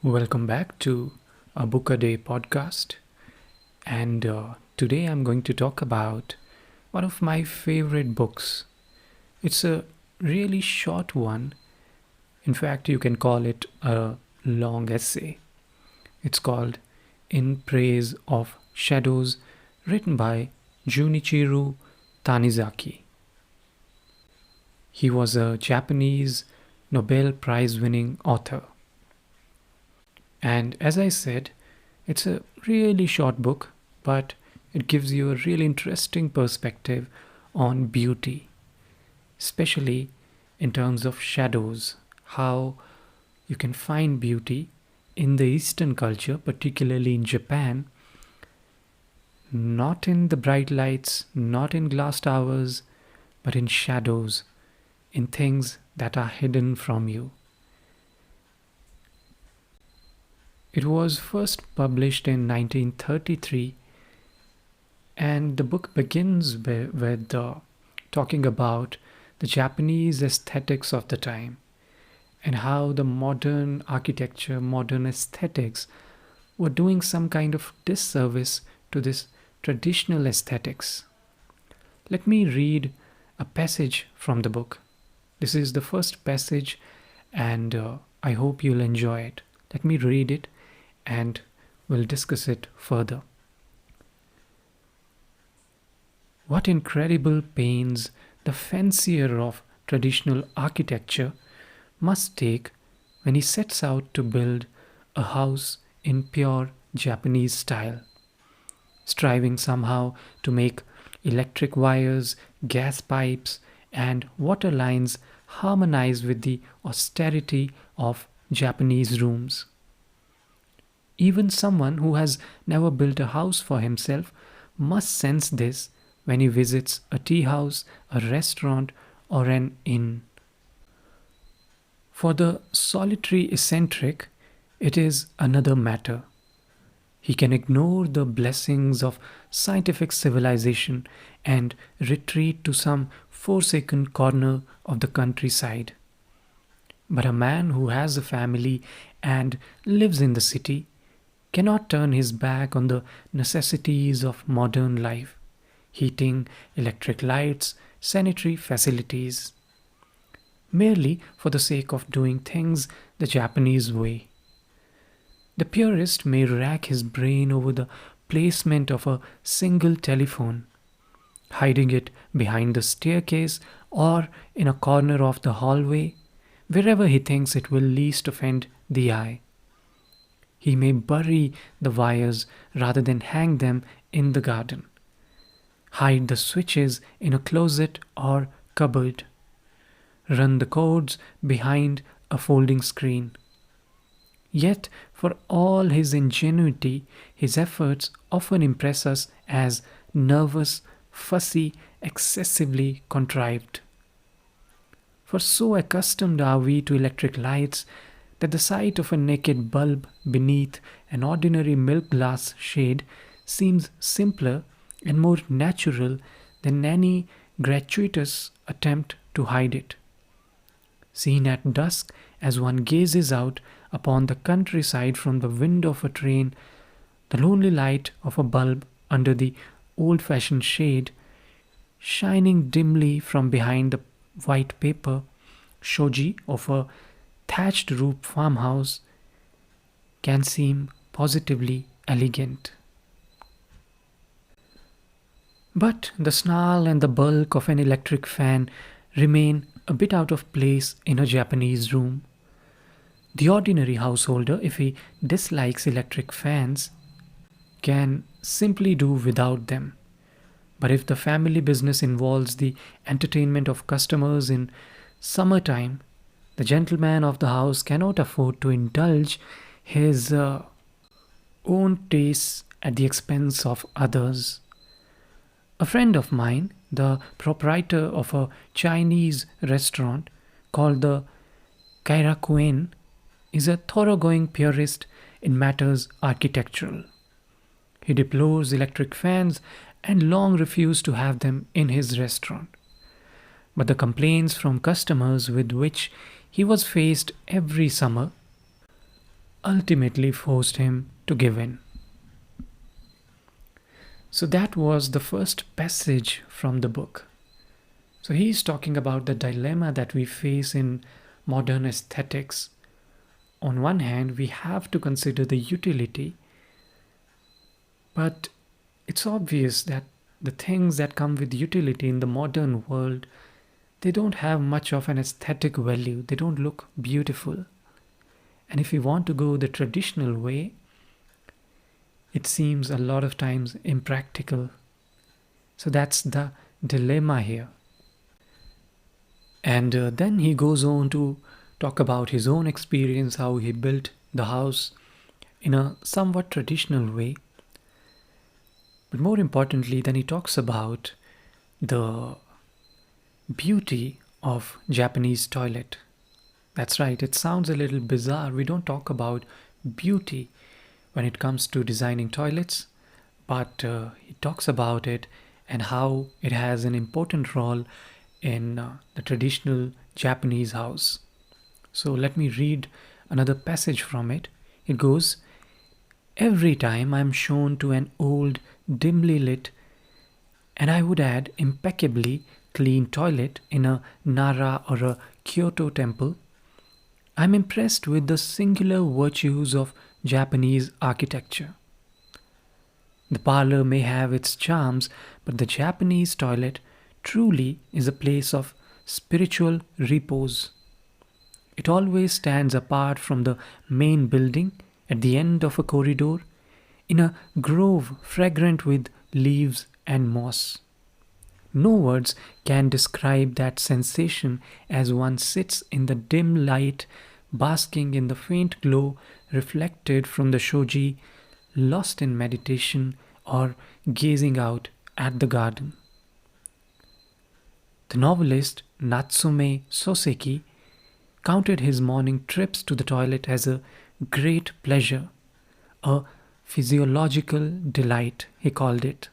Welcome back to a Book a Day podcast. And today I'm going to talk about one of my favorite books. It's a really short one. In fact, you can call it a long essay. It's called In Praise of Shadows, written by Junichiro Tanizaki. He was a Japanese Nobel Prize winning author. And as I said, it's a really short book, but it gives you a really interesting perspective on beauty, especially in terms of shadows, how you can find beauty in the Eastern culture, particularly in Japan, not in the bright lights, not in glass towers, but in shadows, in things that are hidden from you. It was first published in 1933, and the book begins with talking about the Japanese aesthetics of the time and how the modern architecture, modern aesthetics were doing some kind of disservice to this traditional aesthetics. Let me read a passage from the book. This is the first passage, and I hope you'll enjoy it. Let me read it and we'll discuss it further. What incredible pains the fancier of traditional architecture must take when he sets out to build a house in pure Japanese style, striving somehow to make electric wires, gas pipes, and water lines harmonize with the austerity of Japanese rooms. Even someone who has never built a house for himself must sense this when he visits a tea house, a restaurant, or an inn. For the solitary eccentric, it is another matter. He can ignore the blessings of scientific civilization and retreat to some forsaken corner of the countryside. But a man who has a family and lives in the city cannot turn his back on the necessities of modern life, heating, electric lights, sanitary facilities, merely for the sake of doing things the Japanese way. The purist may rack his brain over the placement of a single telephone, hiding it behind the staircase or in a corner of the hallway, wherever he thinks it will least offend the eye. He may bury the wires rather than hang them in the garden, hide the switches in a closet or cupboard, run the cords behind a folding screen. Yet, for all his ingenuity, his efforts often impress us as nervous, fussy, excessively contrived. For so accustomed are we to electric lights that the sight of a naked bulb beneath an ordinary milk glass shade seems simpler and more natural than any gratuitous attempt to hide it. Seen at dusk, as one gazes out upon the countryside from the window of a train, the lonely light of a bulb under the old-fashioned shade, shining dimly from behind the white paper shoji of a thatched roof farmhouse, can seem positively elegant. But the snarl and the bulk of an electric fan remain a bit out of place in a Japanese room. The ordinary householder, if he dislikes electric fans, can simply do without them. But if the family business involves the entertainment of customers in summertime, the gentleman of the house cannot afford to indulge his own tastes at the expense of others. A friend of mine, the proprietor of a Chinese restaurant called the Kairakuen, is a thoroughgoing purist in matters architectural. He deplores electric fans and long refused to have them in his restaurant. But the complaints from customers with which he was faced every summer ultimately forced him to give in. So that was the first passage from the book. So he's talking about the dilemma that we face in modern aesthetics. On one hand, we have to consider the utility, but it's obvious that the things that come with utility in the modern world, they don't have much of an aesthetic value. They don't look beautiful. And if we want to go the traditional way, it seems a lot of times impractical. So that's the dilemma here. And then he goes on to talk about his own experience, how he built the house in a somewhat traditional way. But more importantly, then he talks about the beauty of Japanese toilet. That's right, it sounds a little bizarre. We don't talk about beauty when it comes to designing toilets, but he talks about it and how it has an important role in the traditional Japanese house. So let me read another passage from it. It goes, "Every time I'm shown to an old, dimly lit, and I would add impeccably clean toilet in a Nara or a Kyoto temple, I'm impressed with the singular virtues of Japanese architecture. The parlor may have its charms, but the Japanese toilet truly is a place of spiritual repose. It always stands apart from the main building at the end of a corridor in a grove fragrant with leaves and moss. No words can describe that sensation as one sits in the dim light, basking in the faint glow reflected from the shoji, lost in meditation or gazing out at the garden." The novelist Natsume Soseki counted his morning trips to the toilet as a great pleasure, a physiological delight, he called it.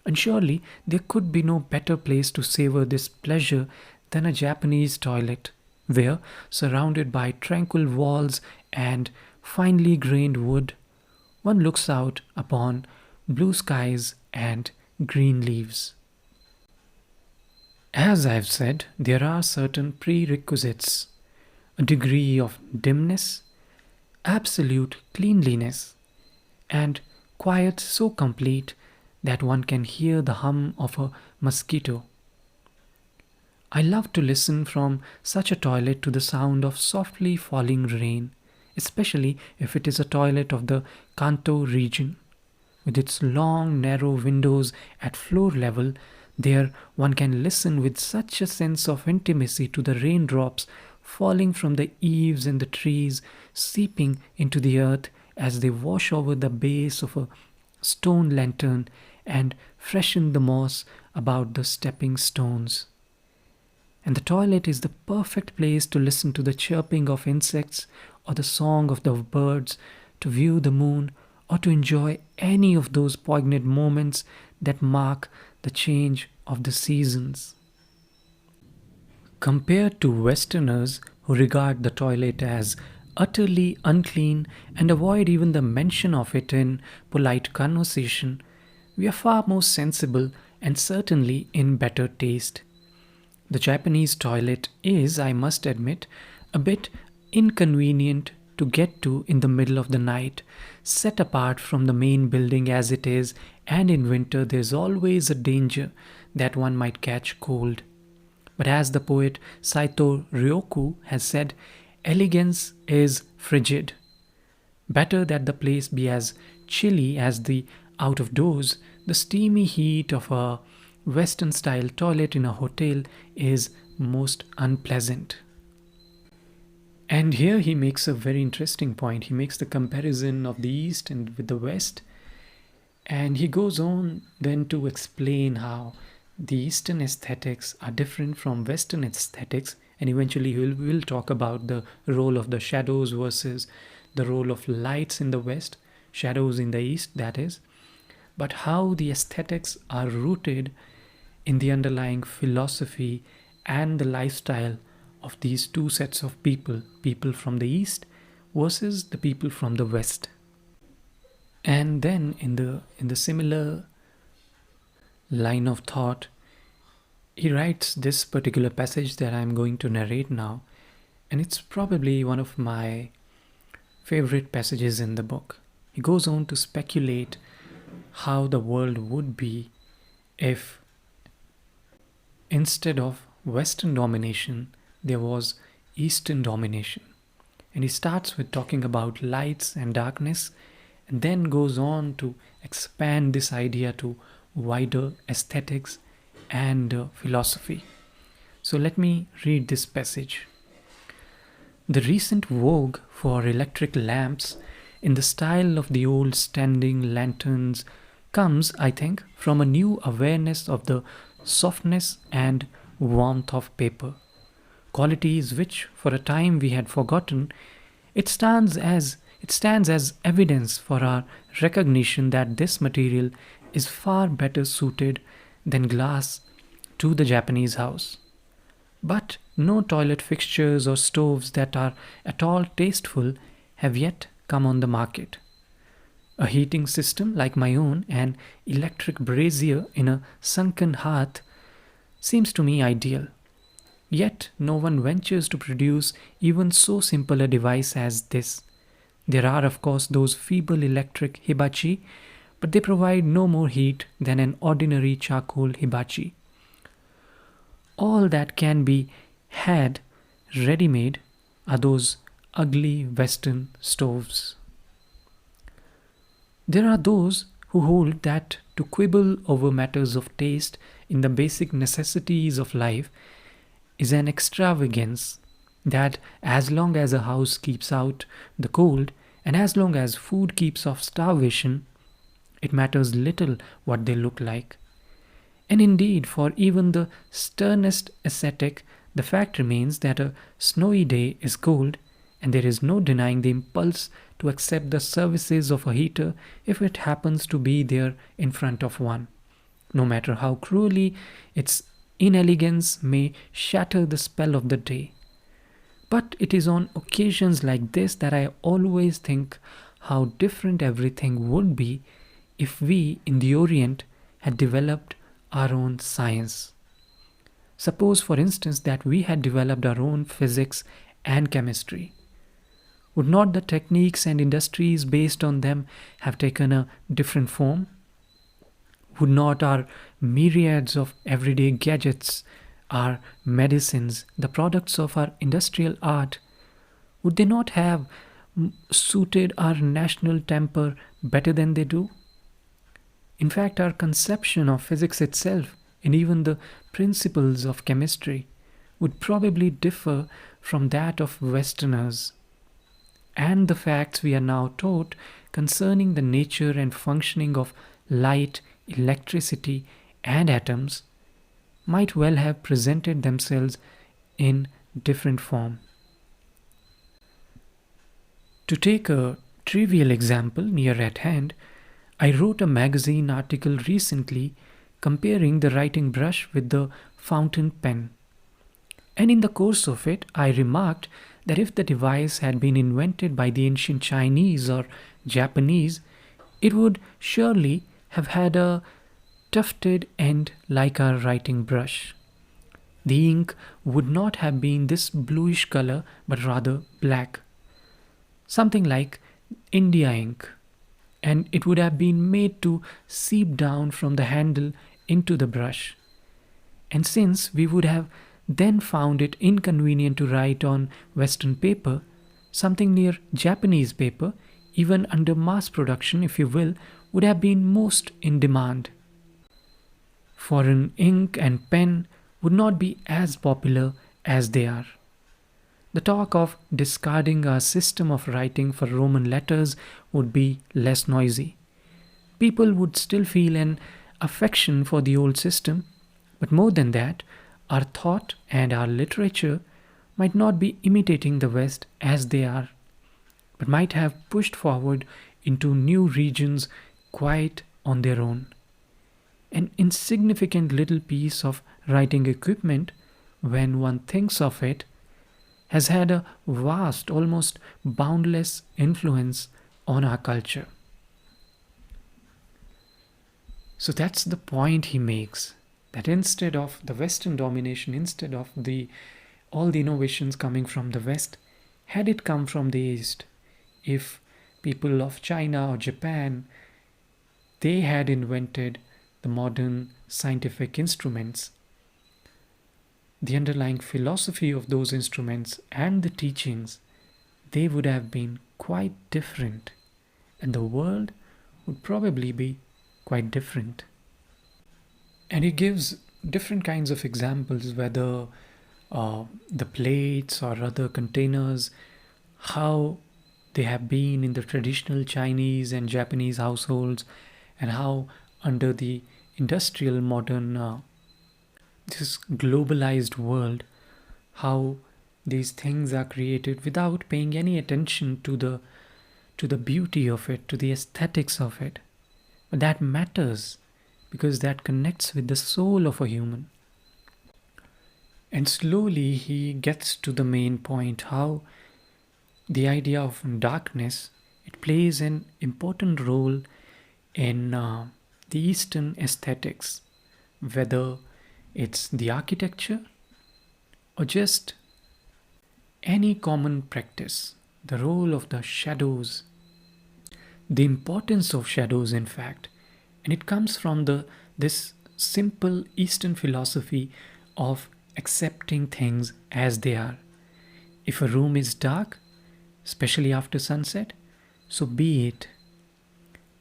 And surely there could be no better place to savor this pleasure than a Japanese toilet, where, surrounded by tranquil walls and finely grained wood, one looks out upon blue skies and green leaves. As I've said, there are certain prerequisites: a degree of dimness, absolute cleanliness, and quiet so complete that one can hear the hum of a mosquito. I love to listen from such a toilet to the sound of softly falling rain, especially if it is a toilet of the Kanto region. With its long, narrow windows at floor level, there one can listen with such a sense of intimacy to the raindrops falling from the eaves and the trees seeping into the earth as they wash over the base of a stone lantern and freshen the moss about the stepping stones. And the toilet is the perfect place to listen to the chirping of insects or the song of the birds, to view the moon, or to enjoy any of those poignant moments that mark the change of the seasons. Compared to Westerners who regard the toilet as utterly unclean and avoid even the mention of it in polite conversation, we are far more sensible and certainly in better taste. The Japanese toilet is, I must admit, a bit inconvenient to get to in the middle of the night, set apart from the main building as it is, and in winter there's always a danger that one might catch cold. But as the poet Saito Ryoku has said, elegance is frigid. Better that the place be as chilly as the out of doors. The steamy heat of a Western style toilet in a hotel is most unpleasant. And here he makes a very interesting point. He makes the comparison of the East and with the West. And he goes on then to explain how the Eastern aesthetics are different from Western aesthetics. And eventually he will talk about the role of the shadows versus the role of lights in the West, shadows in the East, that is. But how the aesthetics are rooted in the underlying philosophy and the lifestyle of these two sets of people, people from the East versus the people from the West. And then in the similar line of thought, he writes this particular passage that I'm going to narrate now, and it's probably one of my favorite passages in the book. He goes on to speculate how the world would be if instead of Western domination, there was Eastern domination. And he starts with talking about lights and darkness, and then goes on to expand this idea to wider aesthetics and philosophy. So let me read this passage. The recent vogue for electric lamps in the style of the old standing lanterns comes, I think, from a new awareness of the softness and warmth of paper, qualities which for a time we had forgotten. It stands as evidence for our recognition that this material is far better suited than glass to the Japanese house. But no toilet fixtures or stoves that are at all tasteful have yet come on the market. A heating system like my own, an electric brazier in a sunken hearth, seems to me ideal. Yet no one ventures to produce even so simple a device as this. There are, of course, those feeble electric hibachi, but they provide no more heat than an ordinary charcoal hibachi. All that can be had ready made are those ugly Western stoves. There are those who hold that to quibble over matters of taste in the basic necessities of life is an extravagance, that as long as a house keeps out the cold and as long as food keeps off starvation, it matters little what they look like. And indeed, for even the sternest ascetic, the fact remains that a snowy day is cold, and there is no denying the impulse to accept the services of a heater if it happens to be there in front of one, no matter how cruelly its inelegance may shatter the spell of the day. But it is on occasions like this that I always think how different everything would be if we in the Orient had developed our own science. Suppose, for instance, that we had developed our own physics and chemistry. Would not the techniques and industries based on them have taken a different form? Would not our myriads of everyday gadgets, our medicines, the products of our industrial art, would they not have suited our national temper better than they do? In fact, our conception of physics itself and even the principles of chemistry would probably differ from that of Westerners. And the facts we are now taught concerning the nature and functioning of light, electricity, and atoms might well have presented themselves in different form. To take a trivial example near at hand, I wrote a magazine article recently comparing the writing brush with the fountain pen. And in the course of it, I remarked that if the device had been invented by the ancient Chinese or Japanese, it would surely have had a tufted end like our writing brush. The ink would not have been this bluish color but rather black, something like India ink, and it would have been made to seep down from the handle into the brush. And since we would have then found it inconvenient to write on Western paper, something near Japanese paper, even under mass production if you will, would have been most in demand. Foreign ink and pen would not be as popular as they are. The talk of discarding our system of writing for Roman letters would be less noisy. People would still feel an affection for the old system, but more than that, our thought and our literature might not be imitating the West as they are, but might have pushed forward into new regions quite on their own. An insignificant little piece of writing equipment, when one thinks of it, has had a vast, almost boundless influence on our culture. So that's the point he makes, that instead of the Western domination, instead of the all the innovations coming from the West, had it come from the East, if people of China or Japan, they had invented the modern scientific instruments, the underlying philosophy of those instruments and the teachings, they would have been quite different, and the world would probably be quite different. And he gives different kinds of examples, whether the plates or other containers, how they have been in the traditional Chinese and Japanese households, and how under the industrial modern this globalized world, how these things are created without paying any attention to the beauty of it, to the aesthetics of it. But that matters because that connects with the soul of a human. And slowly he gets to the main point, how the idea of darkness, it plays an important role in the Eastern aesthetics, whether it's the architecture or just any common practice, the role of the shadows, the importance of shadows, in fact. And it comes from this simple Eastern philosophy of accepting things as they are. If a room is dark, especially after sunset, so be it.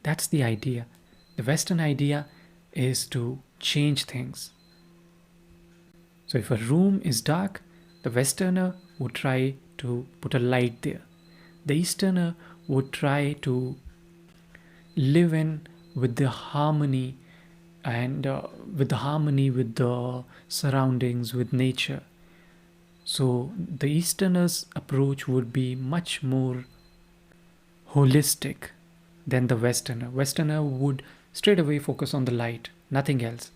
That's the idea. The Western idea is to change things. So if a room is dark, the Westerner would try to put a light there. The Easterner would try to live in with the harmony and with the surroundings, with nature. So the Easterner's approach would be much more holistic than the Westerner. Westerner would straight away focus on the light, nothing else.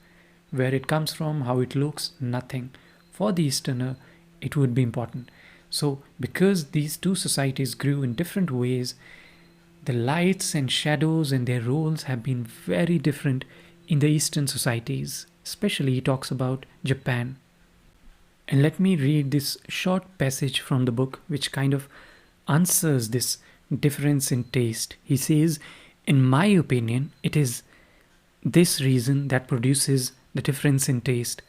Where it comes from, how it looks, nothing. For the Easterner, it would be important. So because these two societies grew in different ways, the lights and shadows and their roles have been very different in the Eastern societies. Especially he talks about Japan. And let me read this short passage from the book which kind of answers this difference in taste. He says, in my opinion, it is this reason that produces the difference in taste.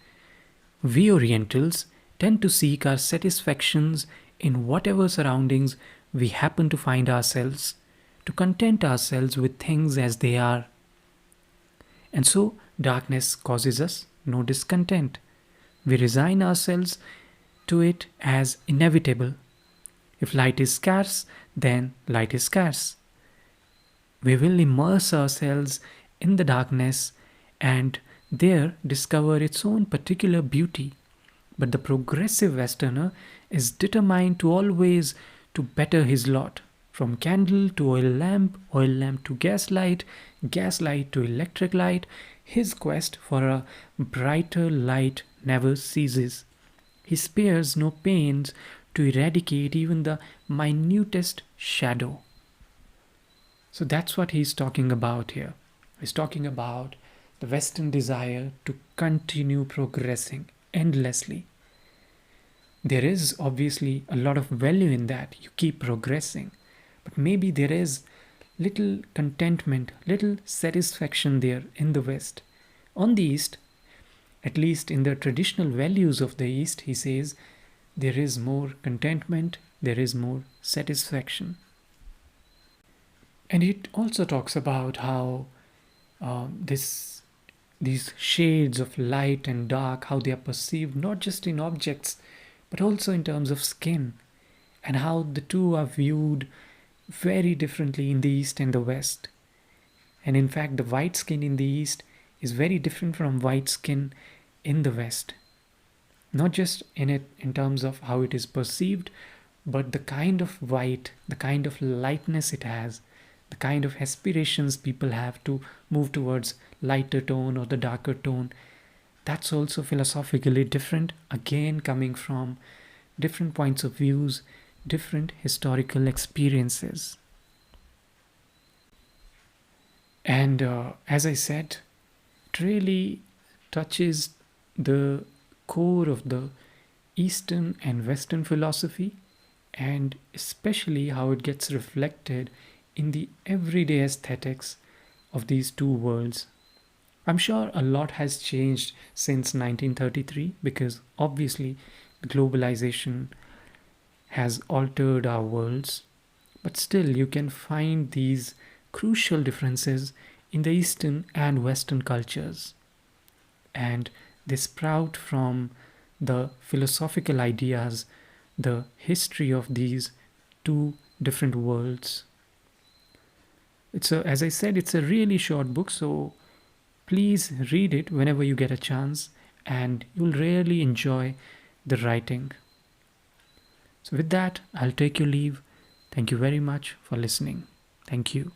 We Orientals tend to seek our satisfactions in whatever surroundings we happen to find ourselves, to content ourselves with things as they are. And so darkness causes us no discontent. We resign ourselves to it as inevitable. If light is scarce, then light is scarce. We will immerse ourselves in the darkness and there discover its own particular beauty. But the progressive Westerner is determined to always to better his lot. From candle to oil lamp to gaslight to electric light, his quest for a brighter light never ceases. He spares no pains to eradicate even the minutest shadow. So that's what he's talking about here. He's talking about the Western desire to continue progressing endlessly. There is obviously a lot of value in that. You keep progressing. But maybe there is little contentment, little satisfaction there in the West. On the East, at least in the traditional values of the East, he says, there is more contentment, there is more satisfaction. And it also talks about how these shades of light and dark, how they are perceived not just in objects, but also in terms of skin, and how the two are viewed very differently in the East and the West. And in fact, the white skin in the East is very different from white skin in the West. Not just in terms of how it is perceived, but the kind of white, the kind of lightness it has, the kind of aspirations people have to move towards lighter tone or the darker tone. That's also philosophically different, again coming from different points of views, different historical experiences. And as I said, it really touches the core of the Eastern and Western philosophy, and especially how it gets reflected in the everyday aesthetics of these two worlds. I'm sure a lot has changed since 1933 because obviously globalization has altered our worlds, but still you can find these crucial differences in the Eastern and Western cultures, and they sprout from the philosophical ideas, the history of these two different worlds. As I said, it's a really short book, so please read it whenever you get a chance, and you'll really enjoy the writing. So, with that, I'll take your leave. Thank you very much for listening. Thank you.